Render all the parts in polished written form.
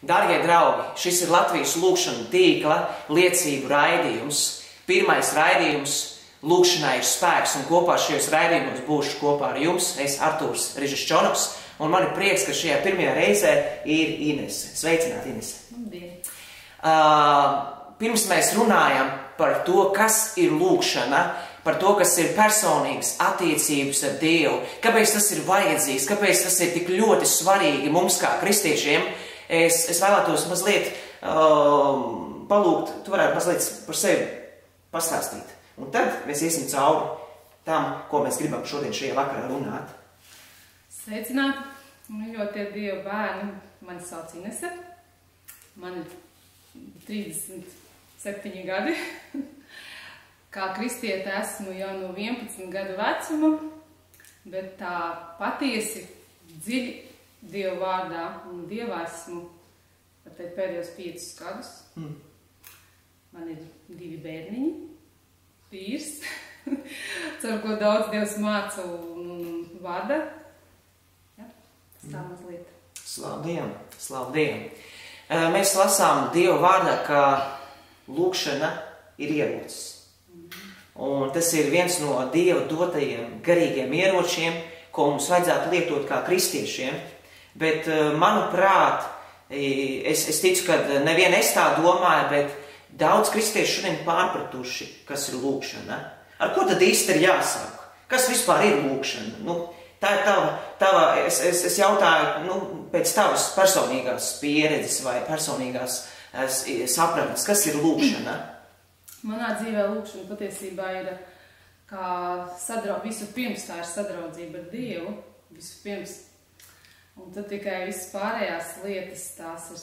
Darbie draugi, šis ir Latvijas lūkšanu tīkla liecību raidījums. Pirmais raidījums lūkšanai ir spēks, un kopā šajos raidījumos būšu kopā ar jums. Es Artūrs Rižeščonoks, un man ir prieks, ka šajā pirmajā reizē ir Inese. Sveicināti, Inese! Labdien! Pirms mēs runājam par to, kas ir lūkšana, par to, kas ir personīgas attiecības ar Dievu, kāpēc tas ir vajadzīgs, kāpēc tas ir tik ļoti svarīgi mums kā kristiešiem, es vēlētos mazliet palūgt, tu varētu mazliet par sevi pastāstīt. Un tad mēs iesim cauri tam, ko mēs gribam šodien šajā vakarā runāt. Sveicināti! Mīļotie Dieva bērni, mani sauc Inese. Man ir 37 gadi. Kā kristiete esmu jau no 11 gadu vecuma, bet tā patiesi dziļi Dieva vārdā un Dievā esmu pēdējos 5 gadus. Man ir 2 bērniņi, vīrs, caur ko daudz Dievs māca un vada. Ja, tas tā mazliet. Slavu Dievam, slavu Dievam. Mēs lasām Dieva vārdā, ka lūkšana ir ierocis. Un tas ir viens no Dieva dotajiem garīgiem ieročiem, ko mums vajadzētu lietot kā kristiešiem. Bet, manuprāt, es ticu, ka nevien es tā domāju, bet daudz kristieši šodien pārpratuši, kas ir lūkšana. Ar ko tad īsti ir jāsāk? Kas vispār ir lūkšana? Tā ir es jautāju, pēc tavas personīgās pieredzes vai personīgās sapratnes, kas ir lūkšana? Manā dzīvē lūkšana patiesībā ir kā vispirms tā ir sadraudzība ar Dievu, vispirms. Un tad tikai visas pārējās lietas, tās ir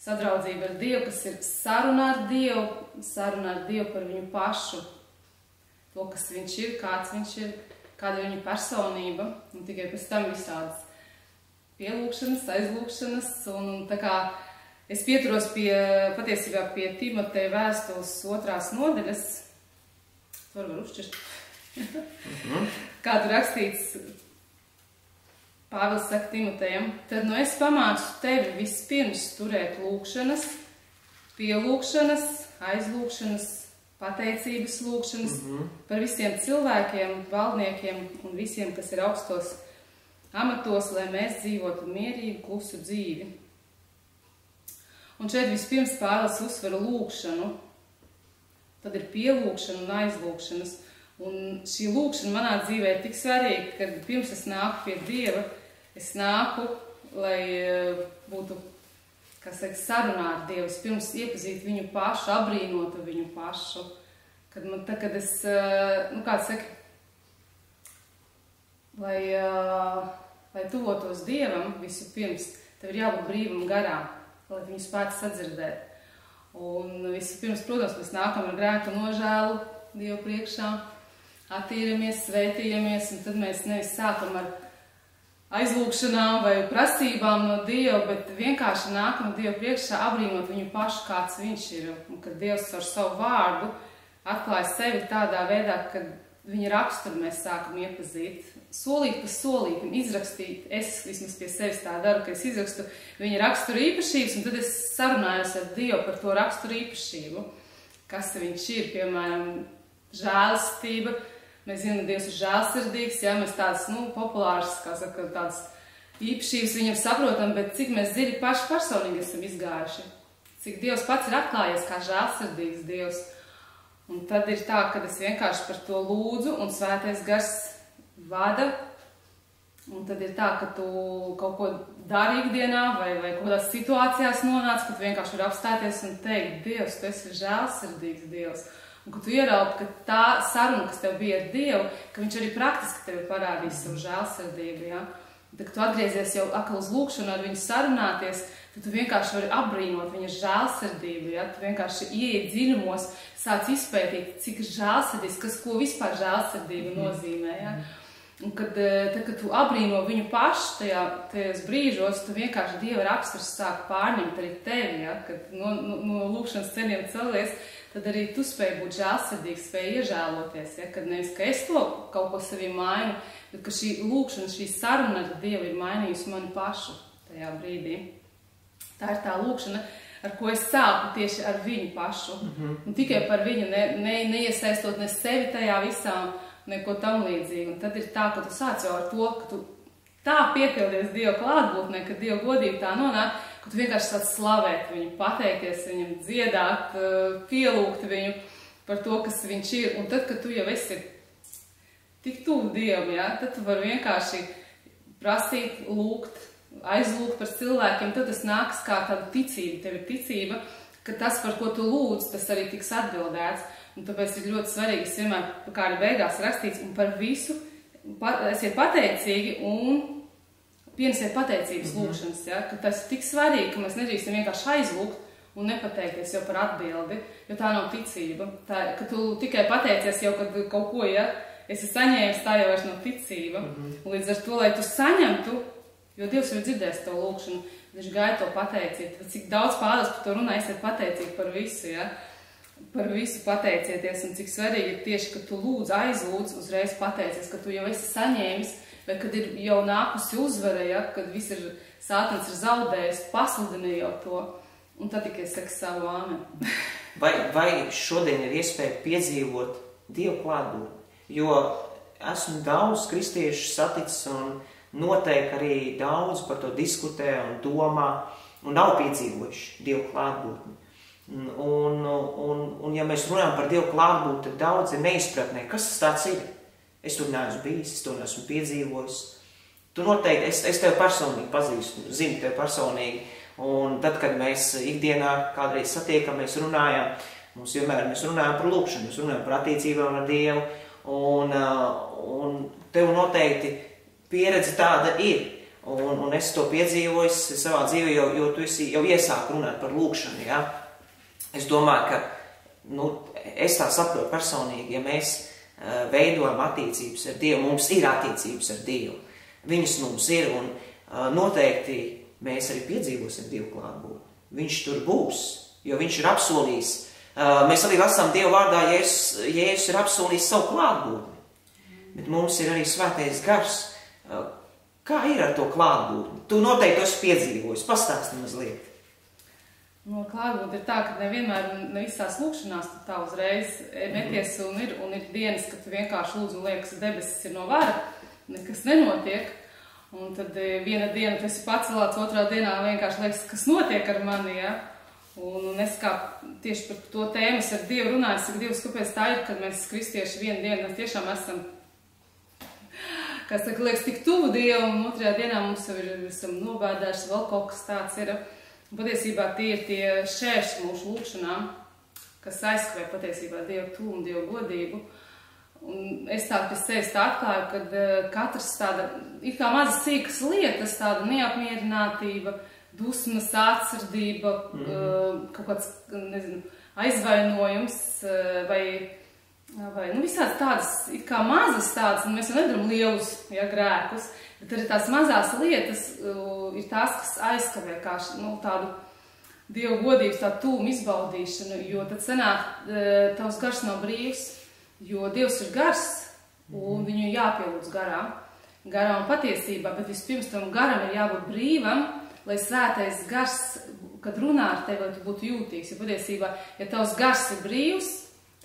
sadraudzība ar Dievu, kas ir saruna ar Dievu par viņu pašu. To, kas viņš ir, kāds viņš ir, kāda ir viņa personība. Un tikai pēc tam visādas pielūkšanas, aizlūkšanas. Un tā kā es pieturos patiesībā pie Timoteja vēstules 2. nodaļas. To var uzšķirt. Kā tur rakstīts, Pāvils saka Timotejam, tad es pamācu tevi vispirms turēt lūkšanas, pielūkšanas, aizlūkšanas, pateicības lūkšanas par visiem cilvēkiem, valdniekiem un visiem, kas ir augstos amatos, lai mēs dzīvotu mierīgu, klusu dzīvi. Un šeit vispirms Pāvils uzsver lūkšanu, tad ir pielūkšana un aizlūkšanas. Un šī lūkšana manā dzīvē ir tik svarīga, ka pirms es nāku pie Dieva, es nāku, lai būtu, sarunā ar Dievu, es pirms iepazītu viņu pašu, abrīnotu viņu pašu. Kad es, lai tuvotos Dievam visu pirms, tev ir jābūt brīvam garā, lai viņu spētu sadzirdēt. Un visu pirms, protams, mēs nākam ar grēku nožēlu Dievu priekšā, attīramies, svētījamies, un tad mēs nevis sākam ar aizlūkšanām vai prasībām no Dieva, bet vienkārši nākam Dievu priekšā, abrīnot viņu pašu, kāds viņš ir. Un kad Dievs ar savu vārdu atklāja sevi tādā veidā, ka viņa raksturu mēs sākam iepazīt, solīt pa solītam, izrakstīt. Es vismaz pie sevis tā daru, ka es izrakstu viņa raksturu īpašības, un tad es sarunājos ar Dievu par to raksturu īpašību. Kas viņš ir, piemēram, žēlastība. Mēs zinām, ka Dievs ir žēlsirdīgs, ja mēs tādas, populāras, tādas īpašības viņam saprotam, bet cik mēs dziļi paši personīgi esam izgājuši. Cik Dievs pats ir atklājies kā žēlsirdīgs Dievs. Un tad ir tā, ka es vienkārši par to lūdzu, un svētais gars vada. Un tad ir tā, ka tu kaut ko dari ikdienā vai kaut kādās situācijās nonāc, ka tu vienkārši vari apstāties un teikt, Dievs, tu esi žēlsirdīgs Dievs. Un ka tu ieraugi, ka tā saruna, kas tev bija ar Dievu, ka viņš arī praktiski tev ir parādījis savu žēlsirdību, ja? Tad, kad tu atgriezies jau atkal uz lūkšanu ar viņu sarunāties, tad tu vienkārši vari apbrīnot viņa žēlsirdību, ja? Tu vienkārši ieeji dziļumos, sāc izpētīt, cik žēlsirdīgs, ko vispār žēlsirdība nozīmē, ja? Un kad tu apbrīno viņu pašu tajos brīžos, tu vienkārši Dieva raksturs sāk pārņemt arī tevi, ja? Kad no lūkšanas ceļiem celies, tad arī tu spēj būt žēlsirdīgs, spēj iežēloties, ja? Kad nevis, ka es to kaut ko sevī mainu, bet ka šī lūkšana, šī saruna ar Dievu ir mainījusi mani pašu tajā brīdī. Tā ir tā lūkšana, ar ko es sāku tieši ar viņu pašu. Un tikai par viņu, neiesaistot ne sevi tajā visā, neko tam līdzīgi. Un tad ir tā, ka tu sāc jau ar to, ka tu tā piepildies Dieva klātbūtnē, ka Dieva godība tā nonāk, ka tu vienkārši sāc slavēt viņu, pateikties viņam, dziedāt, pielūgt viņu par to, kas viņš ir. Un tad, kad tu jau esi tik tuvu Dievam, ja, tad tu vari vienkārši prasīt, lūgt, aizlūgt par cilvēkiem, tad tas nāks kā tāda ticība. Tev ir ticība, ka tas, par ko tu lūdz, tas arī tiks atbildēts. Un tāpēc ir ļoti svarīgi, es vienmēr, kā arī beigās rakstīts, un par visu esiet pateicīgi un pienesiet pateicības lūkšanas. Ja? Ka tas ir tik svarīgi, ka mēs nedrīkstam vienkārši aizlūgt un nepateikties jau par atbildi, jo tā nav ticība. Tā, ka tu tikai pateicies jau, kad kaut ko, ja esi saņēmis, tā jau vairs nav ticība. Un līdz ar to, lai tu saņemtu, jo Dievs ir dzirdējis tavu lūkšanu, viņš gaida to pateiciet. Cik daudz Pāvils par to runā, esiet pateicīgi par visu, ja? Par visu pateicieties, un cik svarīgi ir tieši, ka tu lūdz, aizlūdz, uzreiz pateicies, ka tu jau esi saņēmis, vai kad ir jau nākusi uzvara, ja? Kad viss ir, sātans ir zaudējis, pasludini jau to, un tad tikai saka savu āmeni. Vai šodien ir iespēja piedzīvot Dievu klātbūtni? Jo esmu daudz kristiešu saticis un noteikti arī daudz par to diskutē un domā un nav piedzīvojuši Dievu klātbūtni. Un ja mēs runājam par Dievu klātbūtni, tad daudz ir neizpratnē, kas tas tāds ir. Es tur neesmu bijis, es to neesmu piedzīvojis. Tu noteikti, es tevi personīgi pazīstu, zinu tevi personīgi. Un tad, kad mēs ikdienā kādreiz satiekamies, runājam, mēs runājam par lūkšanu, mēs runājam par attiecībām ar Dievu. Un tev noteikti pieredze tāda ir. Un es to piedzīvojis savā dzīvē, jo tu esi jau iesāk runāt par lūkšanu. Ja? Es domāju, ka es tā saprotu personīgi, ja mēs veidojam attiecības ar Dievu, mums ir attiecības ar Dievu. Viņas mums ir un noteikti mēs arī piedzīvosim Dievu klātbūtni. Viņš tur būs, jo viņš ir apsolījis. Mēs arī lasām Dievu vārdā, Jēzus ir apsolījis savu klātbūtni. Bet mums ir arī svētais gars. Kā ir ar to klātbūtni? Tu noteikti esi piedzīvojis. Pastāsti mazliet. No klātbūtne ir tā, ka nevienmēr ne visās lūkšanās tu tā uzreiz meties un ir dienas, kad tu vienkārši lūdz un liekas, debesis ir no vara, nekas nenotiek. Un tad viena diena tu esi pacelāts, otrā dienā vienkārši liekas, kas notiek ar mani, ja? Un es kā tieši par to tēmas ar Dievu runāju, saku, Dievs, kāpēc tā ir, kad mēs kristieši vienu dienu tiešām esam, kas saka, liekas tik tuvu Dievu, un otrajā dienā mums jau esam nobēdājuši, vēl kaut kas tāds ir. Un patiesībā tie ir tie šēršļi mūsu lūkšanām, kas aizskavē patiesībā Dievu tuvumu, Dievu godību. Un es tā pēc sevis tā atklāju, kad katrs tāda, it kā mazas sīkas lietas, tāda neapmierinātība, dusmas, atsardība, kaut kāds, nezinu, aizvainojums vai visādi tādas, it kā mazas tādas, un mēs jau nedaram lielus, ja, grēkus, bet arī tās mazās lietas ir tās, kas aizskavē kā tādu Dievu godības, tādu tuvumu izbaudīšanu, jo tad sanāk, tavs gars nav brīvs, jo Dievs ir gars, un viņu jāpielūdz garā un patiesībā, bet vispirms tam garam ir jābūt brīvam, lai svētais gars, kad runā ar tevi, lai tu būtu jūtīgs, jo patiesībā, ja tavs gars ir brīvs,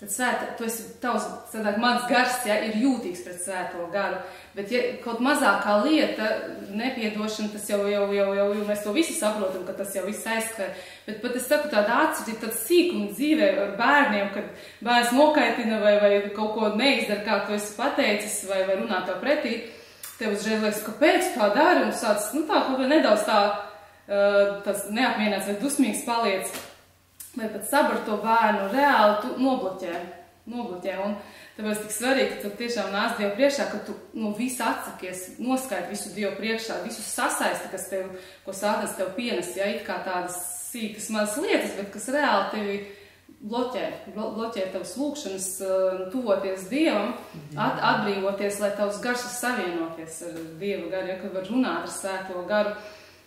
tad mans gars, ja, ir jūtīgs pret svēto garu. Bet ja kaut mazākā lieta, nepiedošana, tas jau mēs to visi saprotam, ka tas jau viss aizskar. Bet pat es saku tāda atsardzība, tāda sīkuma dzīvē ar bērniem, kad bērns nokaitina vai kaut ko neizdara, kā tu esi pateicis, vai runā tev pretī, tev uzreiz liekas, kāpēc tā dara, un sāc, tā kaut vai nedaudz tas neapmierināts vai dusmīgs paliec. Vai pat sabar to bērnu, reāli tu nobloķē. Un tāpēc tik svarīgi, ka tu tiešām nāc Dievu priekšā, ka tu visu atsakies, noskaidri visu Dievu priekšā, visu sasaisti, kas tev, ko Sātans tev pienes, ja it kā tādas sīkas mazas lietas, bet kas reāli tevi bloķē tavas lūkšanas, tuvoties Dievam, atbrīvoties, lai tavs gars var savienoties ar Dievu garu, ja, kad var runāt ar svēto garu.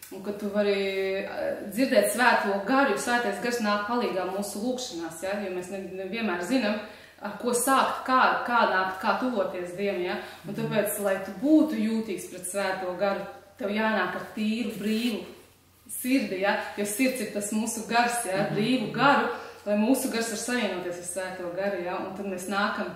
Un ka tu vari dzirdēt svēto garu, jo svētais gars nāk palīgā mūsu lūkšanās, ja? Jo mēs nevienmēr zinām, ar ko sākt, kā nākt, kā tuvoties Dievam. Ja? Un tāpēc, lai tu būtu jūtīgs pret svēto garu, tev jānāk ar tīru, brīvu sirdi, ja? Jo sirds ir tas mūsu gars, ja? Brīvu garu, lai mūsu gars var savienoties ar svēto garu, ja? Un tad mēs nākam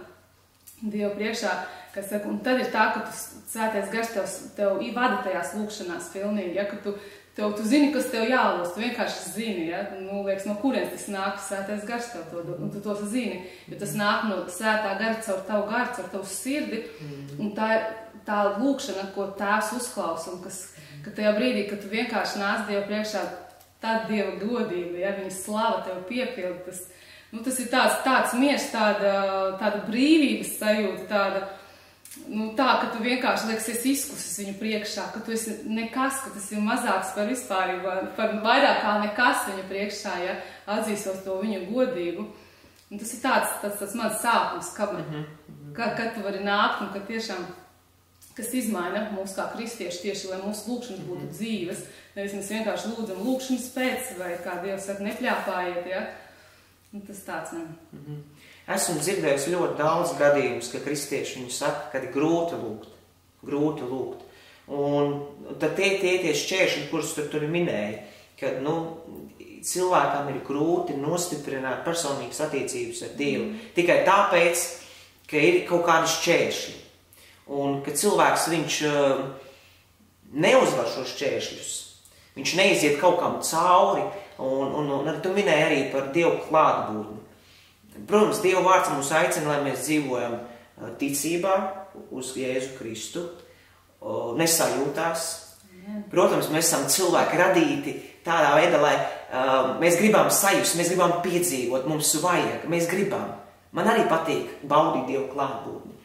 Dievu priekšā, kas saka, un tad ir tā, ka svētais gars tev vada tajās lūkšanās pilnīgi, ja? Ka tu zini, kas tev jālūdz, tu vienkārši zini, ja? Nu, liekas, no kurienes tas nāk, svētais gars tev to dod, un tu to zini, jo tas nāk no svētā gara caur tavu garu, caur tavu sirdi, un tā lūkšana, ko Tēvs uzklausa, un ka tajā brīdī, kad tu vienkārši nāc Dievu priekšā, tad Dieva godība, ja viņa slava tev piepilda, tas ir tāds miers, tāda brīvības sajūta, tā, ka tu vienkārši liekas, esi izkusis viņu priekšā, ka tu esi nekas, ka tas ir mazāks par vispārībā, par vairāk kā nekas viņu priekšā, ja, atzīstot to viņu godību. Un tas ir tāds mans sākums, kad tu vari nākt un ka tiešām, kas izmaina mūs kā kristieši tieši, lai mūsu lūkšanas būtu dzīves, nevis mēs vienkārši lūdzam lūkšanas pēc, vai kā Dievs saka, nepļāpājiet, ja. Un tas tāds man. Esmu dzirdējusi ļoti daudz gadījumus, ka kristieši viņu saka, ka ir grūti lūgt. Un tad tie šķēršļi, kurus tur minēja, ka, cilvēkam ir grūti nostiprināt personīgas attiecības ar Dievu. Tikai tāpēc, ka ir kaut kādi šķēršļi. Un ka cilvēks, viņš neuzvar šos šķēršļus. Viņš neiziet kaut kam cauri. Un tu minēji arī par Dievu klātbūtni. Protams, Dieva vārds mums aicina, lai mēs dzīvojam ticībā uz Jēzu Kristu, nesajūtās. Protams, mēs esam cilvēki radīti tādā veidā, lai mēs gribam sajust, mēs gribam piedzīvot, mums vajag, mēs gribam. Man arī patīk baudīt Dievu klātbūtni.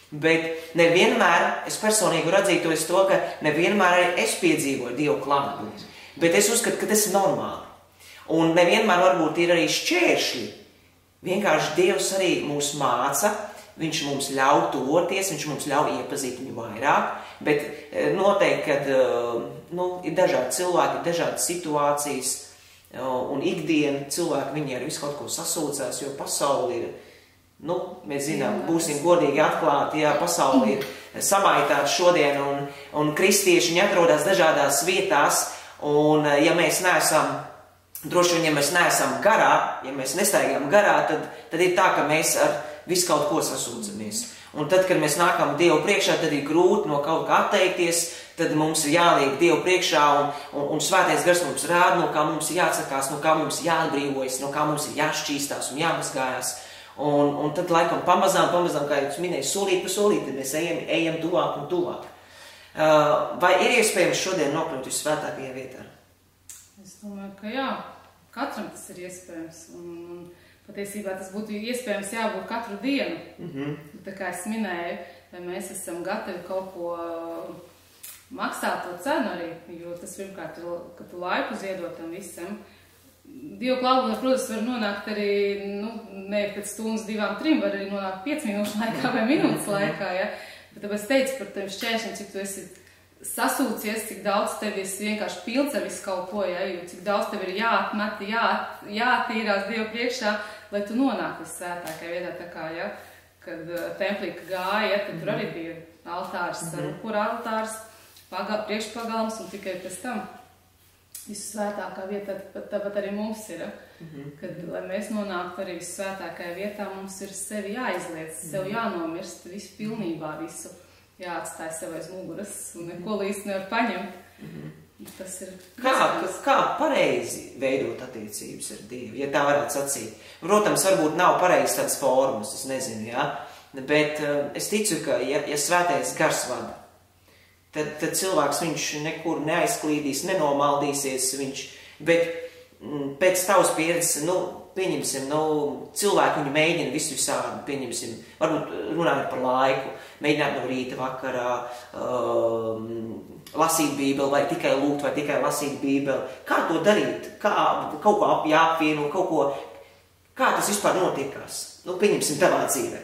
Bet nevienmēr, es personīgi radzītos to, ka nevienmēr arī es piedzīvoju Dievu klātbūtni. Bet es uzskatu, ka tas ir normāli. Un nevienmēr varbūt ir arī šķēršļi. Vienkārši Dievs arī mūs māca, viņš mums ļauj tuvoties, viņš mums ļauj iepazīt viņu vairāk, bet noteikti, kad ir dažādi cilvēki, dažādas situācijas, un ikdiena cilvēki, viņi ar visu kaut ko sasūcās, jo pasauli ir, mēs zinām, būsim godīgi atklāti, jā, pasauli ir samaitāta šodien, un kristieši viņi atrodas dažādās vietās, un ja mēs neesam droši vien, ja mēs neesam garā, ja mēs nestaigām garā, tad ir tā, ka mēs ar visu kaut ko sasūdzamies. Un tad, kad mēs nākam Dievu priekšā, tad ir grūti no kaut kā atteikties, tad mums ir jāliek Dievu priekšā, un svētais gars mums rāda, no kā mums ir jāatsakās, no kā mums jāatbrīvojas, no kā mums ir jāšķīstās un jāmazgājās. Un tad laikam pamazām, kā jūs minēju, solīt pa solīti, mēs ejam tuvāk un tuvāk. Vai ir iespējams šodien nokļūt uz svētākajā vietā? Es domāju, ka jā, katram tas ir iespējams, un patiesībā tas būtu iespējams jābūt katru dienu. Tā kā es minēju, vai mēs esam gatavi kaut ko maksāt to cenu arī, jo tas pirmkārt ir, ka tu laiku ziedot tam visam. Dievu klātbūtnē, protams, var nonākt arī, ne pēc stundas, 2, 3, var arī nonākt 5 minūšu laikā vai minūtes laikā, ja? Bet tāpēc teicu par tiem šķēršļiem, cik tu esi sasūcies, cik daudz tev ir vienkārši pilns ar visu kaut ko, ja, jo cik daudz tev ir jāatmet, jātīrās Dievu priekšā, lai tu nonāk vissvētākajā vietā, tā kā, ja, kad templī gāja, ja, tad tur arī bija altārs, upura altārs, priekšpagalms un tikai pēc tam vissvētākā vietā, tāpat arī mums ir, kad, lai mēs nonāktu arī vissvētākajā vietā, mums ir sevi jāizliec, sev jānomirst visu pilnībā, visu. Jāatstāj sev aiz muguras un neko līdz nevar paņemt. Tas ir... Kā pareizi veidot attiecības ar Dievu, ja tā varētu sacīt? Protams, varbūt nav pareizi tāds formas, es nezinu, jā? Bet es ticu, ka ja svētais gars vada, tad cilvēks viņš nekur neaizklīdīs, nenomaldīsies, bet pēc tavas pieredzes, pieņemsim, cilvēki viņi mēģina visu visādi, pieņemsim, varbūt runājot par laiku, mēģināt no rīta vakarā, lasīt Bībeli, vai tikai lūgt, vai tikai lasīt Bībeli. Kā to darīt? Kā kaut ko jāapvieno, kā tas vispār notiekās? Pieņemsim tavā dzīvē.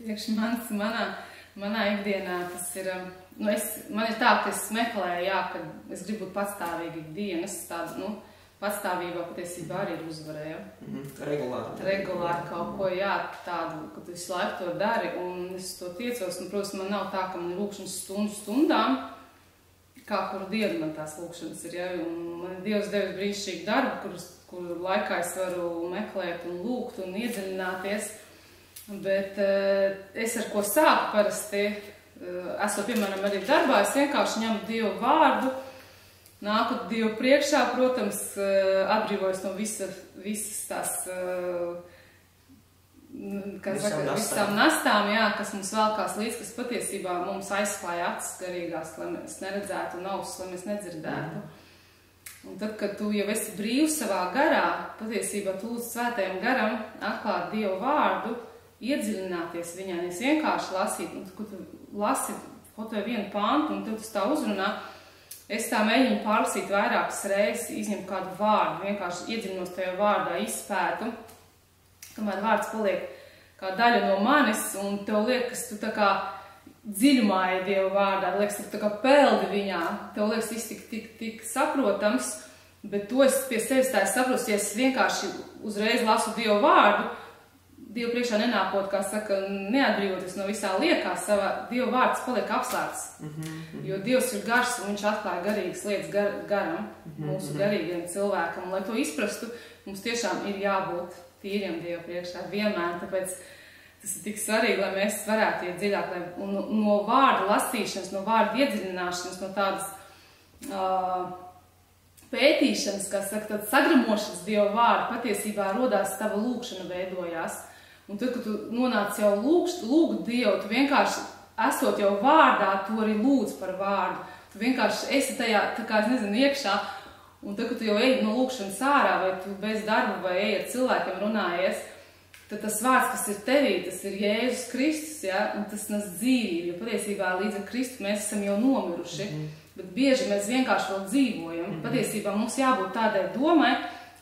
Priekš manā ikdienā tas ir, man ir tā, ka es meklēju, kad es gribu būt patstāvīgi ikdienas, tādu, patstāvībā patiesībā arī ir uzvarēja. Regulāri kaut ko, tādu, ka tu visu laiku to dari, un es to tiecos, protams, man nav tā, ka man ir lūkšanas stundām, kā kuru dienu man tās lūkšanas ir, ja, un man Dievs devis brīnišķīgu darbu, kuru laikā es varu meklēt un lūgt un iedziļināties, bet es ar ko sāku parasti, esot, piemēram, arī darbā, es vienkārši ņemu Dievu vārdu, nāku Dievu priekšā, protams, atbrīvojos no visas tās, visām nastām, jā, kas mums velkās līdz, kas patiesībā mums aizklāja acis garīgās, lai mēs neredzētu un ausis, lai mēs nedzirdētu. Un tad, kad tu jau esi brīvs savā garā, patiesībā tu lūdz svētajam garam atklāt Dievu vārdu, iedziļināties viņā, nevis vienkārši lasīt, un kad tu lasi kaut vai vienu pāntu, un tev tas tā uzrunā, es tā mēģinu pārlasīt vairākas reizes, izņemt kādu vārdu, vienkārši iedziļinos tajā vārdā, izpētu, kamēr vārds paliek kā daļa no manis, un tev liekas, tu tā kā dziļumā ir Dieva vārdā, liekas, tu tā kā peldi viņā, tev liekas, viss tik saprotams, bet to es pie sevis tā saprotu, ja es vienkārši uzreiz lasu Dieva vārdu, Dievu priekšā nenākot, kā saka, neatbrīvoties no visā liekā, savā Dieva vārds paliek apslēpts, jo Dievs ir gars, un viņš atklāja garīgas lietas garam, mūsu garīgiem cilvēkam, un lai to izprastu, mums tiešām ir jābūt tīriem Dievu priekšā vienmēr, tāpēc tas ir tik svarīgi, lai mēs varētu iet dziļāk, un no vārda lasīšanas, no vārda iedziļināšanas, no tādas pētīšanas, kā saka, tad sagramošanas Dieva vārdu, patiesībā rodās tava lūkšana veidojās. Un tad, kad tu nonāc jau lūgt Dievu, tu vienkārši, esot jau vārdā, tu arī lūdz par vārdu. Tu vienkārši esi tajā, tā kā es nezinu, iekšā, un tad, kad tu jau ej no lūkšanas ārā, vai tu bez darba, vai ej ar cilvēkiem runājies, tad tas vārds, kas ir tevī, tas ir Jēzus Kristus, ja? Un tas nes dzīvību, jo patiesībā līdz ar Kristu mēs esam jau nomiruši, bet bieži mēs vienkārši vēl dzīvojam. Patiesībā mums jābūt tādai domai,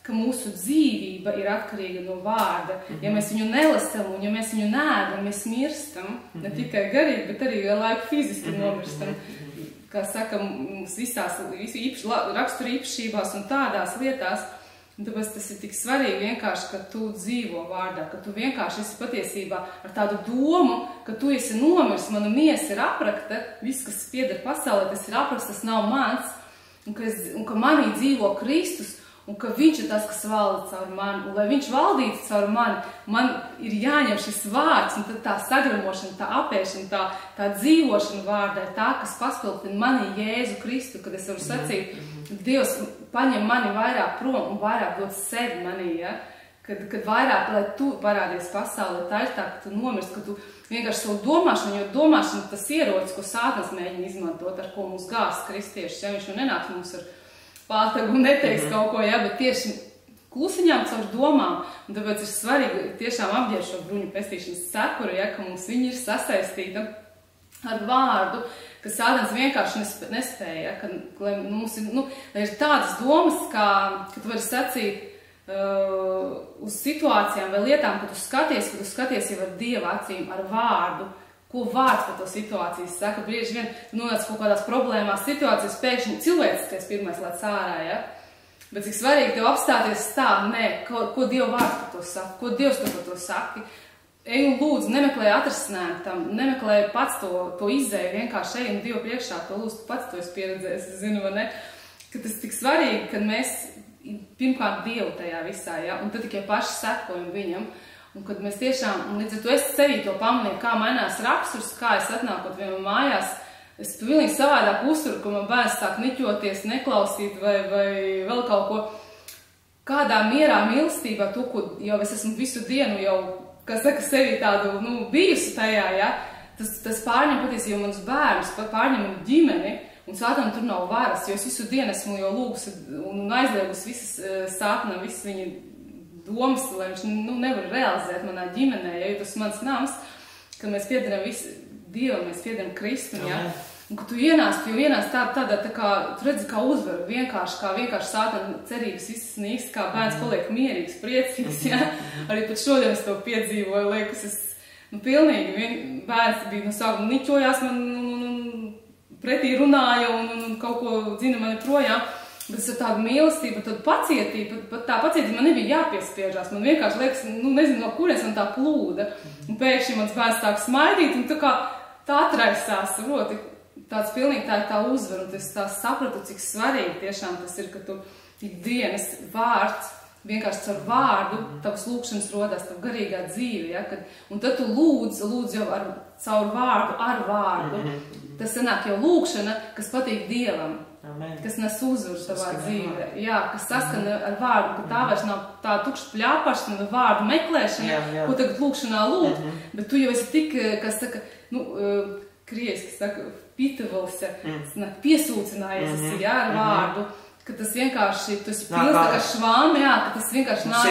ka mūsu dzīvība ir atkarīga no vārda. Ja mēs viņu nelasam un ja mēs viņu neēdam, mēs mirstam, ne tikai garīgi, bet arī laiku fiziski nomirstam. Kā saka, mums visu rakstura īpašībās un tādās lietās. Un tāpēc tas ir tik svarīgi vienkārši, ka tu dzīvo vārdā, ka tu vienkārši esi patiesībā ar tādu domu, ka tu esi nomirs, mana miesa ir aprakta, viss, kas pieder pasaulē, tas ir aprakts, tas nav mans, un ka manī dzīvo Kristus, un ka viņš ir tas, kas valda caur mani, un lai viņš valdītu caur mani, man ir jāņem šis vārds, un tad tā sagramošana, tā apēšana, tā dzīvošana vārdā ir tā, kas paspildina manī Jēzu Kristu, kad es varu sacīt, Dievs paņem mani vairāk prom un vairāk dod sevi manī, ja? Kad vairāk, lai tu parādies pasaulē, tā ir tā, ka tu nomirst, ka tu vienkārši savu domāšanu, jo domāšana tas ierocis, ko Sātans mēģina izmantot, ar ko mums gāst kristiešus, ja viņš jau nenāk mums ar pātagu un neteiks kaut ko, ja, bet tieši klusiņām caur domām, un tāpēc ir svarīgi tiešām apģērbt šo bruņu pestīšanas cepuri, ja, ka mums viņi ir sasaistīta ar vārdu, ka Sātans vienkārši nespēja, ka mums ir, lai ir tādas domas, ka tu vari sacīt uz situācijām vai lietām, ka tu skaties jau ar Dieva acīm, ar vārdu, ko vārds par to situāciju saka. Brieži vien nonāc kaut kādās problēmās situācijas, pēkšņi cilvēciskais pirmais lēc ārā, ja? Bet cik svarīgi tev apstāties tā, ko Dieva vārds par to saka, ko Dievs tev par to saki. Ej un lūdzu, nemeklē atrisinājumu tam, nemeklē pats to izēju, vienkārši ej un Dievu priekšā to lūdzu, tu pats to esi pieredzējis, es zinu, vai ne? Ka tas tik svarīgi, kad mēs pirmkārt Dievu tajā visā, ja? Un tad tikai paši sekojam viņam. Un kad mēs tiešām, un līdz ar to es sevī to pamanīju, kā mainās raksturs, kā es atnākot vienam mājās, es pilnīgi savādāk uzturu, ka man bērns sāk niķoties, neklausīt vai vēl kaut ko. Kādā mierā, mīlestībā, to, ko jau es esmu visu dienu jau, kā saka, sevī tādu, bijusi tajā, ja, tas pārņem patiesībā manus bērnus, pārņem manu ģimeni, un Sātanam tur nav varas, jo es visu dienu esmu jau lūgusi un aizliegusi visas Sātanam, visas viņa domas, lai viņš nevar realizēt manā ģimenē, ja, jo tas mans nams, kad mēs piederam visu Dievam, mēs piederam Kristum, ja, un kad tu ienāc tādā, tā kā, tu redzi, kā uzvaru, vienkārši Sātana cerības visas nīks, kā bērns paliek mierīgs, priecīgs, ja, arī pat šodien es to piedzīvoju, liekas, es, pilnīgi, bērns bija no sākuma niķojās, man pretī runāja un kaut ko dzina mani projām, bet es ar tādu mīlestību, tādu pacietību, pat tā pacietība man nebija jāpiespiežās. Man vienkārši liekas, nezinu, no kurienes man tā plūda. Un pēkšņi mans bērns sāk smaidīt un tā atraisās, proti, tāds pilnīgi tā uzvar, un es tā sapratu, cik svarīgi tiešām tas ir, ka tu ikdienas vārds, vienkārši caur vārdu, tavas lūkšanas rodās, tavu garīgā dzīve, ja, un tad tu lūdz jau caur vārdu, ar vārdu. Tas sanāk jau lūkšana, kas patīk Dievam, Amen. Kas nes uzvaru savā dzīvē, jā, kas saskana ar vārdu, ka tā vairs nav tā tukša pļāpašana, vārdu meklēšana, ko tagad lūkšanā lūgt, bet tu jau esi tik, kas saka, krieviski saka, pitavals, piesūcinājies esi, jā, ar vārdu, ka tas vienkārši, tu esi pilns tā kā švām, jā, ka tas vienkārši nāk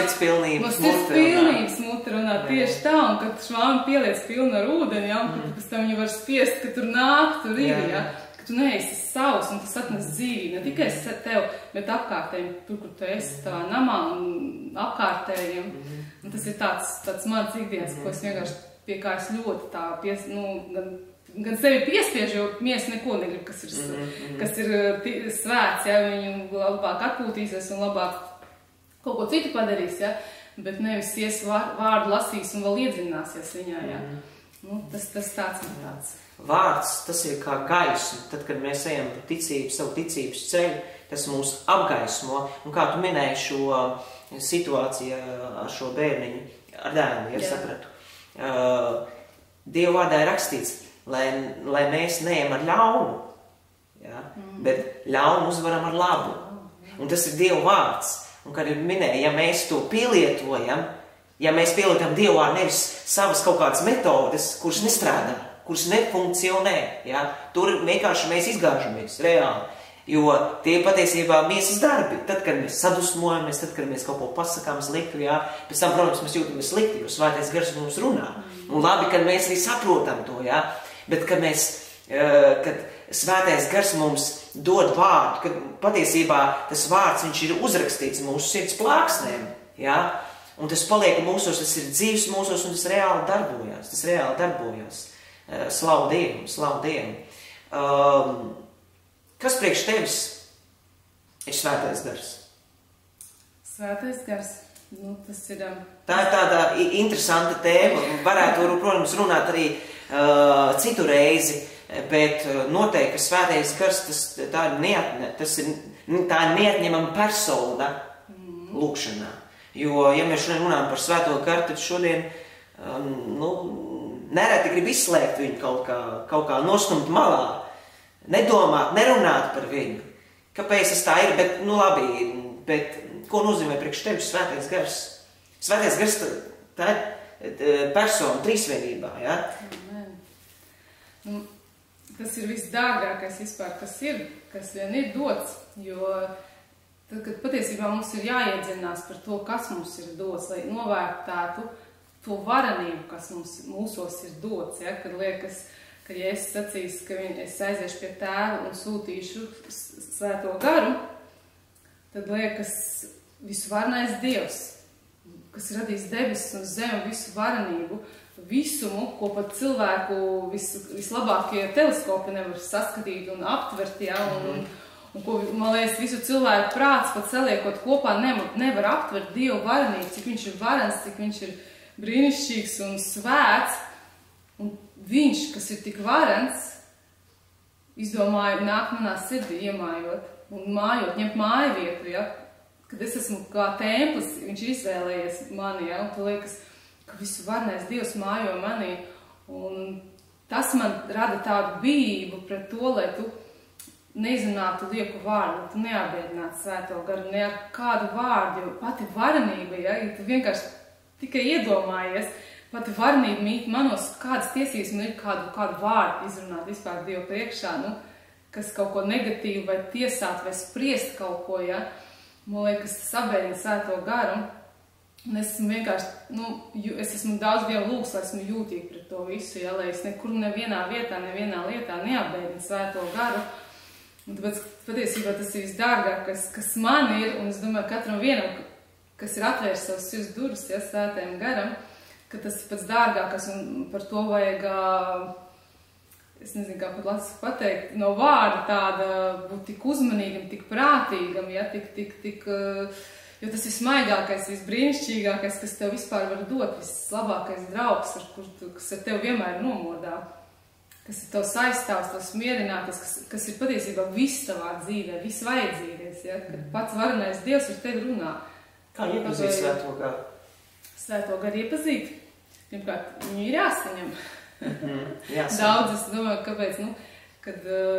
no sirds pilnības muti runā tieši tā, un kad švām pieliec pilnu ar ūdeni, jā, un kad pēc tam viņu var spiest, ka tur nāk, tur ir, jā, ka tu neesi savs, un tas atnes dzīvību, ne tikai tev, bet apkārtējiem, tur, kur tu esi tavā namā un apkārtējiem, un tas ir tāds mans ikdienas, ko es vienkārši pie kā es ļoti tā, gan sevi piespiežu, jo miesa neko negrib, kas ir svēts, ja, viņu labāk atpūtīsies un labāk kaut ko citu padarīs, ja, bet nevis ies vārdu lasīs un vēl iedziļināsies viņā, ja. Tas tāds un tāds. Vārds, tas ir kā gaisma, tad, kad mēs ejam pa ticību, savu ticības ceļu, tas mūs apgaismo, un kā tu minēji šo situāciju ar šo bērniņu, ar dēlu, ja sapratu. Dieva vārdā ir rakstīts, lai mēs neejam ar ļaunu, ja? Bet ļaunu uzvaram ar labu. Un tas ir Dieva vārds. Un, kad minēja, ja mēs to pielietojam, ja mēs pielietojam Dieva vārdu, nevis savas kaut kādas metodes, kuras nestrādā, kuras nefunkcionē, ja? Tur vienkārši mēs izgāžamies reāli. Jo tie patiesībā miesas darbi, tad, kad mēs sadusmojamies, tad, kad mēs kaut ko pasakām sliktu, jā, pēc tam, protams, mēs jūtamies slikti, jo svētais gars mums runā. Un labi, kad mēs arī saprotam to, jā, bet kad svētais gars mums dod vārdu, kad patiesībā tas vārds, viņš ir uzrakstīts mūsu sirds plāksnēm, jā, un tas paliek mūsos, tas ir dzīves mūsos, un tas reāli darbojas, Slavu Dievu. Kas priekš tevis ir svētais gars? Svētais gars, tas ir... Tā ir tāda interesanta tēma. Varētu, protams, runāt arī citu reizi, bet noteikti, ka svētais gars, tā ir neatņemama persona lūkšanā. Jo, ja mēs šodien runājam par svēto garu, tad šodien, nereti grib izslēgt viņu kaut kā nostumt malā. Nedomāt, nerunāt par viņu. Kāpēc tas tā ir? Bet, labi, bet ko nozīmē priekš tevis svētais gars? Svētais gars, tā ir persona trīsvienībā, ja? Tas ir visdārgākais vispār, kas vien ir dots, jo tad, kad patiesībā mums ir jāiedziļinās par to, kas mums ir dots, lai novērtētu to varenību, kas mūsos ir dots, ja? Kad liekas, ka ja es sacīšu, ka es aiziešu pie tēva un sūtīšu svēto garu, tad liekas visvarenais Dievs, kas radīs debesis un zemi, visu varenību, visumu, ko pat cilvēku vislabākie teleskopi nevar saskatīt un aptvert, ja, un ko, man liekas, visu cilvēku prāts pat saliekot kopā nevar aptvert Dievu varenību, cik viņš ir varens, cik viņš ir brīnišķīgs un svēts. Un viņš, kas ir tik varens, izdomāja nāk manā sirdī iemājot un mājot, ņemt māju vietu, ja? Kad es esmu kā templis, viņš ir izvēlējies mani, ja? Un tu liekas, ka visu varenais Dievs mājo manī, un tas man rada tādu bijību pret to, lai tu neizrunātu lieku vārdu, tu neapbēdinātu svēto garu, ne ar kādu vārdu, jo pati varenība, ja tu vienkārši tikai iedomājies, pati varenība mīt manos, kādas tiesības man ir kādu vārdu izrunāt vispār Dievu priekšā, kas kaut ko negatīvu vai tiesāt vai spriest kaut ko, ja. Man liekas, tas apbēdina svēto garu, un es esmu vienkārši, es esmu daudz Dievu lūgs, lai esmu jūtīgi pret to visu, ja, lai es nekur nevienā vietā, nevienā lietā neapbēdinu svēto garu. Un tāpēc patiesībā tas ir visdārgākais, kas man ir, un es domāju, katram vienam, kas ir atvērs savas sirds durvis, ja, svētajam garam, ka tas ir pats dārgākais, un par to vajag, es nezinu, kā pat lasu pateikt, no vārda tāda būt tik uzmanīgam, tik prātīgam, ja, jo tas ir smaigākais, visbrīnišķīgākais, kas tev vispār var dot, vislabākais draugs, kas ar tev vienmēr nomodā. kas ir tavs aizstāvs, tavs mierinātājs, kas ir patiesībā viss tavā dzīvē, viss vajadzīgais, ja? Kad pats varenais Dievs ar tevi runā. Kā iepazīt Svēto garu? Svēto garu iepazīt? Pirmkārt, viņu ir jāsaņem. Jāsaņem. Daudz, es domāju, kāpēc, kad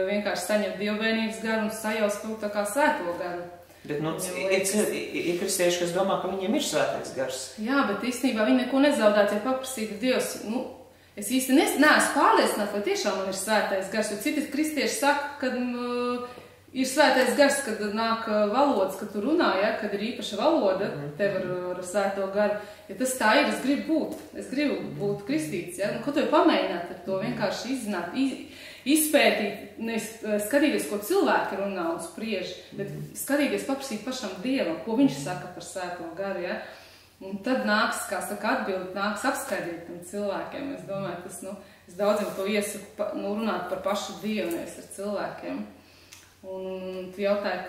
vienkārši saņem dievbijības garu un sajaus kaut tā kā Svēto garu. Bet, ir kristieši, kas domā, ka viņiem ir svētais gars. Jā, bet īstenībā viņi neko nezaudētu, ja paprasītu Dievs, es īsti neesmu pārliecināta, vai tiešām man ir svētais gars, jo citi kristieši saka, ka ir svētais gars, kad nāk valodas, kad tu runā, ja, kad ir īpaša valoda tev ar svēto garu. Ja tas tā ir, es gribu būt kristīts, ja, ko tu jau pamēģināt ar to, vienkārši izzināt, izpētīt, nevis skatīties, ko cilvēki runā un spriež, bet skatīties, paprasīt pašam Dievam, ko viņš saka par svēto garu, ja. Un tad nāks, kā saka, atbildi, nāks apskaidrīt tam cilvēkiem. Es domāju, tas, es daudziem to iesaku, runāt par pašu Dievu, nevis ar cilvēkiem. Un tu jautāji,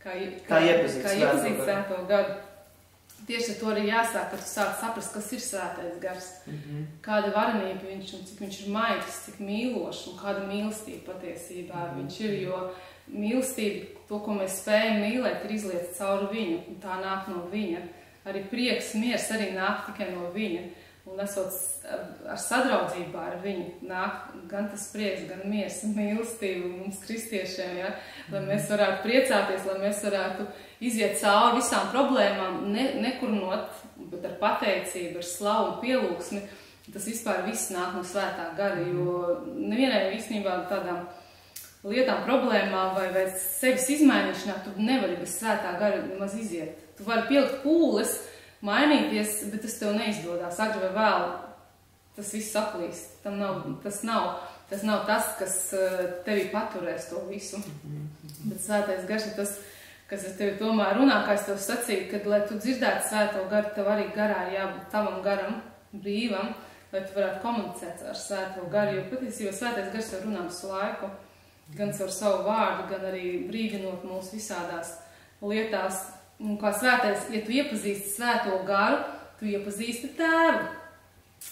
kā iepazīt Svēto garu. Tieši ar to arī jāsāk, kad tu sāk saprast, kas ir svētais gars. Kāda varenība viņš un cik viņš ir maigs, cik mīlošs un kāda mīlestība patiesībā viņš ir, jo mīlestība, to, ko mēs spējam mīlēt, ir izlieta cauri viņu, un tā nāk no viņa. Arī prieks, miers arī nāk tikai no viņa. Un esot ar sadraudzībā ar viņu, nāk gan tas prieks, gan miers un mīlestība mums kristiešiem, ja? Lai mēs varētu priecāties, lai mēs varētu iziet cauri visām problēmām, nekurnot, bet ar pateicību, ar slavu un pielūgsmi. Tas vispār viss nāk no svētā gara, jo nevienai īstenībā tādām lietām, problēmām vai sevis izmainīšanā, tu nevari bez svētā gara maz iziet. Tu vari pielikt pūles, mainīties, bet tas tev neizdodas. Agri vai vēl tas viss saplīst. Tas nav tas, kas tevi paturēs to visu. Bet svētais gars ir tas, kas ar tevi tomēr runā, kā es tev sacīju, kad, lai tu dzirdētu svēto garu, tev arī garā ir jābūt tavam garam, brīvam, lai tu varētu komunicēt ar svēto garu, jo patiesībā svētais gars tev runā visu laiku. Gan caur savu vārdu, gan arī brīdinot mūs visādās lietās. Un kā svētais, ja tu iepazīsti svēto garu, tu iepazīsti tēvu.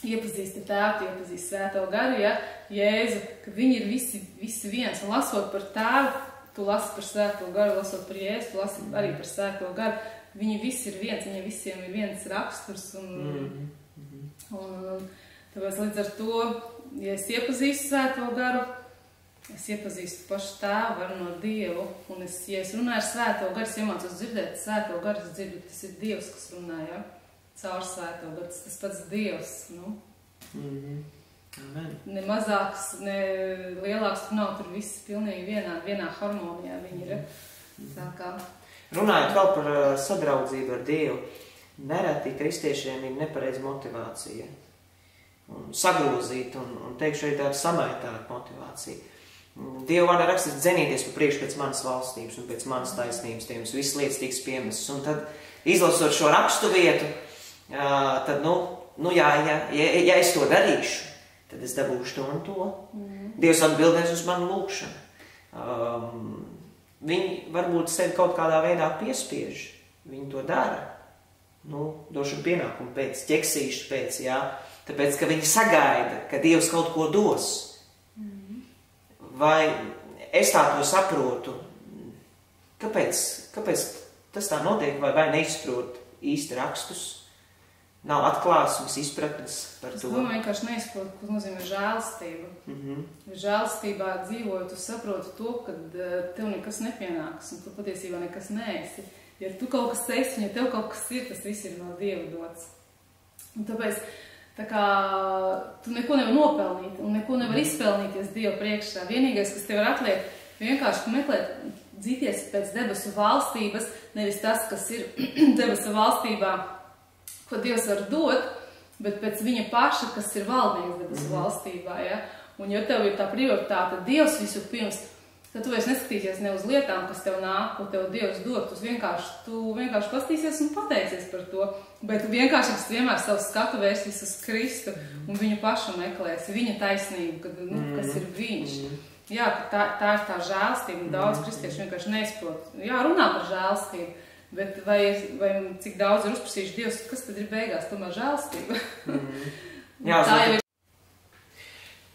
Iepazīsti tēvu, tu iepazīsti svēto garu, ja Jēzu, ka viņi ir visi viens. Un lasot par tēvu, tu lasi par svēto garu, lasot par Jēzu, tu lasi arī par svēto garu. Viņi visi ir viens, viņiem visiem ir viens raksturs. Un tāpēc līdz ar to, ja es iepazīstu svēto garu, es iepazīstu pašu tēvu, varu no Dievu, un ja es runāju ar svēto garu, es iemācos dzirdēt svēto garu, es dzirdu, tas ir Dievs, kas runā, ja? Caur svēto garu, tas pats Dievs, Amen. Ne mazāks, ne lielāks, tur nav, tur viss pilnīgi vienā harmonijā viņi ir. Tā kā. Runājot vēl par sadraudzību ar Dievu, nereti kristiešiem ir nepareiza motivācija. Sagrūzīt un teikšu arī tāda samaitāta motivācija. Dievu vārdā rakstīts dzenīties pa priekšu pēc manas valstības un pēc manas taisnības, tiem visas lietas tiks piemestas. Un tad, izlasot šo rakstu vietu, tad, ja es to darīšu, tad es dabūšu to un to. Dievs atbildēs uz manu lūgšanu. Viņi varbūt sevi kaut kādā veidā piespiež. Viņi to dara. Došu pienākumu pēc, ķeksīšu pēc, jā. Tāpēc, ka viņi sagaida, ka Dievs kaut ko dos. Vai es tā to saprotu? Kāpēc tas tā notiek, vai neizprot īsti rakstus? Nav atklāsmes, izpratnes par to. Es domāju, vienkārši neizprot, ko nozīmē žēlastība. Žēlastībā dzīvojot, tu saproti to, ka tev nekas nepienāks, un tu patiesībā nekas neesi. Ja tu kaut kas esi, ja tev kaut kas ir, tas viss ir no Dieva dots. Un tāpēc, tā kā tu neko nevar nopelnīt un neko nevar izpelnīties Dieva priekšā. Vienīgais, kas tev var atliek, vienkārši meklēt, dzīties pēc debesu valstības, nevis tas, kas ir debesu valstībā, ko Dievs var dot, bet pēc viņa paša, kas ir valdnieks debesu valstībā. Ja? Un ja tev ir tā prioritāte Dievs visu pirms, tad tu vairs neskatīsies ne uz lietām, kas tev nāk, ko tev Dievs dod. Tu vienkārši pastīsies un pateicies par to. Bet tu vienkārši vienmēr savu skatu vērsīs uz Kristu un viņu pašu meklēsi, viņa taisnību, kas ir viņš. Jā, tā ir tā žēlastība, un daudz kristieši vienkārši neizprot. Jā, runā par žēlastību, bet vai cik daudz ir uzprasījuši Dievs, kas tad ir beigās, tomēr žēlastība? Jā,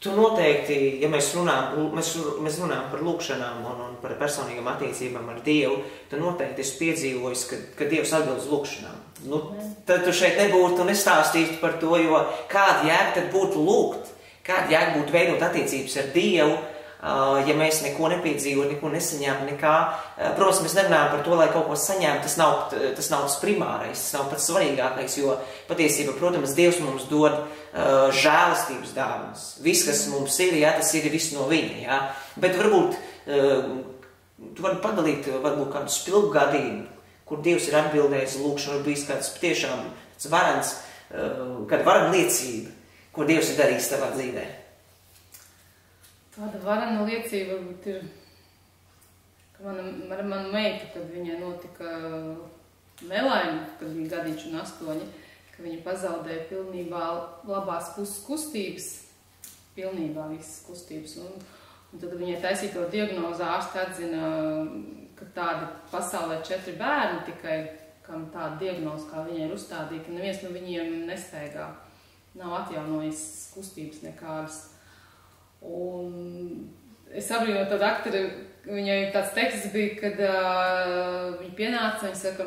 Tu noteikti, ja mēs runājam par lūkšanām un par personīgām attiecībām ar Dievu, tu noteikti esi piedzīvojis, ka Dievs atbild uz lūkšanām. Nu, tad tu šeit nebūtu un nestāstītu par to, jo kāda jēga tad būtu lūgt, kāda jēga būtu veidot attiecības ar Dievu, ja mēs neko nepiedzīvot, neko nesaņēmu, nekā. Protams, mēs nerunājam par to, lai kaut ko saņēmu, tas nav tas primārais, tas nav pats svarīgākais, jo patiesībā, protams, Dievs mums dod žēlastības dāvanas. Viss, kas mums ir, jā, tas ir viss no viņa, jā. Bet varbūt tu vari padalīt varbūt kādu spilgu gadījumu, kur Dievs ir atbildējis lūkšanu, var bijis kāds patiešām varans, kāda varana liecība, ko Dievs ir darījis tavā dzīvē. Tāda varana liecība varbūt ir, ka mana meita, kad viņai notika nelaime, kad bija gadiņš un 8, ka viņa pazaudēja pilnībā labās puses kustības, pilnībā visas kustības. Un tad viņai taisīto diagnozu ārsti atzina, ka tādi pasaulē 4 bērni tikai, kam tāda diagnoza, kā viņai ir uzstādīta, ka neviens no viņiem nestaigā, nav atjaunojis kustības nekādas. Un es apbrīnoju tādu aktori, viņai tāds teksts bija, kad viņa pienāca, viņa saka,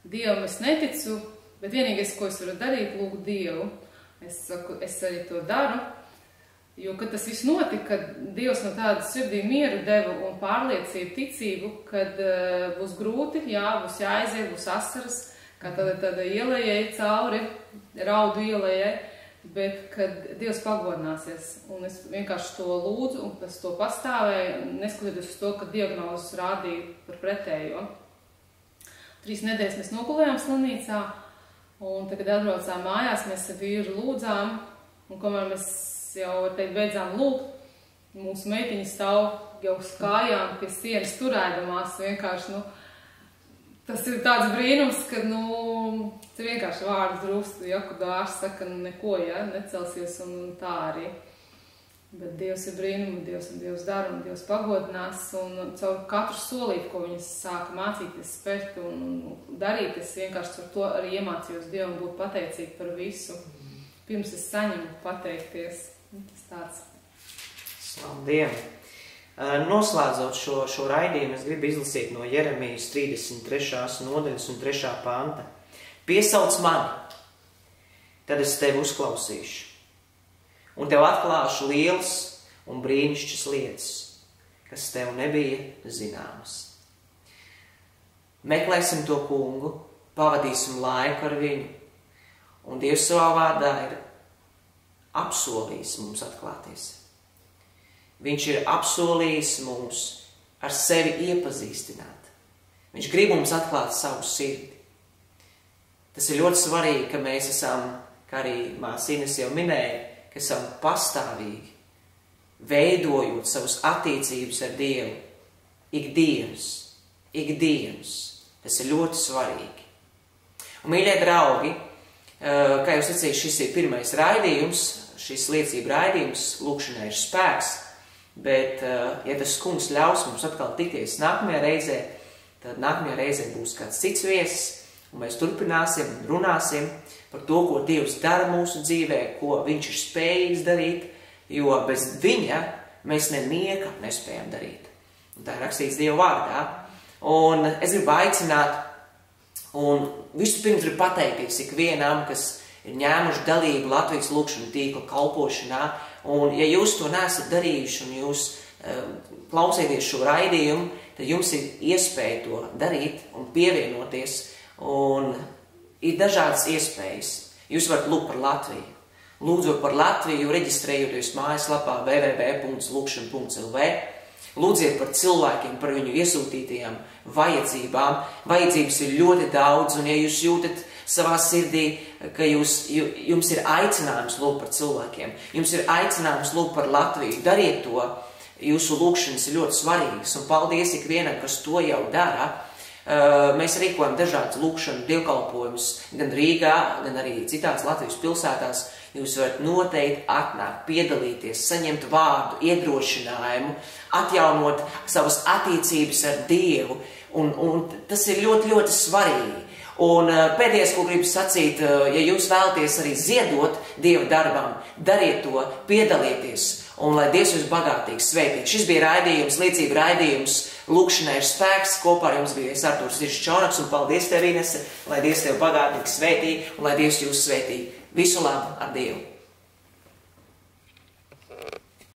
Dievam es neticu, bet vienīgais, ko es varu darīt, lūgt Dievu. Es saku, es arī to daru, jo, kad tas viss notika, kad Dievs no tāda sirdī mieru deva un pārliecību, ticību, kad būs grūti, jā, būs jāaiziet, būs asaras, kā tāda ielējai cauri, raudu ielējai, bet kad Dievs pagodināsies, un es vienkārši to lūdzu, un es to pastāvēju, neskatoties uz to, ka diagnozes rādīja par pretējo. 3 nedēļas mēs nogulējām slimnīcā, un tagad atbraucām mājās, mēs ar vīru lūdzām, un kamēr mēs jau, var teikt, beidzām lūgt, mūsu meitiņa stāv jau uz kājām pie sienas turēdamās, vienkārši, tas ir tāds brīnums, ka, te vienkārši vārds drūst, ja, kad ārsts saka, neko, ja, necelsies un tā arī. Bet Dievs ir brīnumi, Dievs dara un Dievs pagodinās, un caur katru solīti, ko viņas sāka mācīties, spērt un darīt, es vienkārši ar to arī iemācījos Dievam būt pateicīgi par visu. Pirms es saņemu pateikties. Tas tāds. Slavu Dievu! Noslēdzot šo raidījumu, es gribu izlasīt no Jeremijas 33. nodaļas un 3. panta. Piesauc mani, tad es tevi uzklausīšu, un tev atklāšu lielas un brīnišķas lietas, kas tev nebija zināmas. Meklēsim to kungu, pavadīsim laiku ar viņu, un Dievs savā vārdā ir apsolījis mums atklāties. Viņš ir apsolījis mums ar sevi iepazīstināt. Viņš grib mums atklāt savu sirdi. Tas ir ļoti svarīgi, ka mēs esam, kā arī māsīnes jau minēja, ka esam pastāvīgi, veidojot savas attiecības ar Dievu. Ikdienas. Tas ir ļoti svarīgi. Un, mīļie draugi, kā jūs redzējāt, šis ir pirmais raidījums, šis liecība raidījums, lūkšanai ir spēks. Bet, ja tas kungs ļaus mums atkal tikties nākamajā reizē, tad nākamajā reizē būs kāds cits viesis, un mēs turpināsim un runāsim par to, ko Dievs dara mūsu dzīvē, ko viņš ir spējīgs darīt, jo bez viņa mēs nenieka nespējam darīt. Un tā ir rakstīts Dieva vārdā. Un es gribu aicināt, un vispirms gribu pateikties ikvienam, kas ir ņēmuši dalību Latvijas lūkšanu tīkla kalpošanā. Un, ja jūs to neesat darījuši un jūs klausieties šo raidījumu, tad jums ir iespēja to darīt un pievienoties. Un ir dažādas iespējas. Jūs varat lūgt par Latviju. Lūdzot par Latviju, reģistrējoties mājaslapā www.lukšana.lv. Lūdziet par cilvēkiem, par viņu iesūtītajām vajadzībām. Vajadzības ir ļoti daudz, un ja jūs jūtat savā sirdī, ka jums ir aicinājums lūgt par cilvēkiem, jums ir aicinājums lūgt par Latviju, dariet to, jūsu lūgšanas ir ļoti svarīgas, un paldies ikvienam, kas to jau dara. Mēs rīkojam dažādas lūgšanu dievkalpojumus, gan Rīgā, gan arī citās Latvijas pilsētās. Jūs varat noteikti atnākt, piedalīties, saņemt vārdu, iedrošinājumu, atjaunot savas attiecības ar Dievu, un tas ir ļoti, ļoti svarīgi. Un pēdējais, ko gribu sacīt, ja jūs vēlaties arī ziedot Dieva darbam, dariet to, piedalieties, un lai Dievs jūs bagātīgi svētī. Šis bija raidījums, līdzība raidījums, lūkšanai ir spēks, kopā ar jums bija Artūrs Čaunaks, un paldies tev, Inese, lai Dievs tev bagātīgi svētī, un lai Dievs jūs svētī. Visu labu ar Dievu!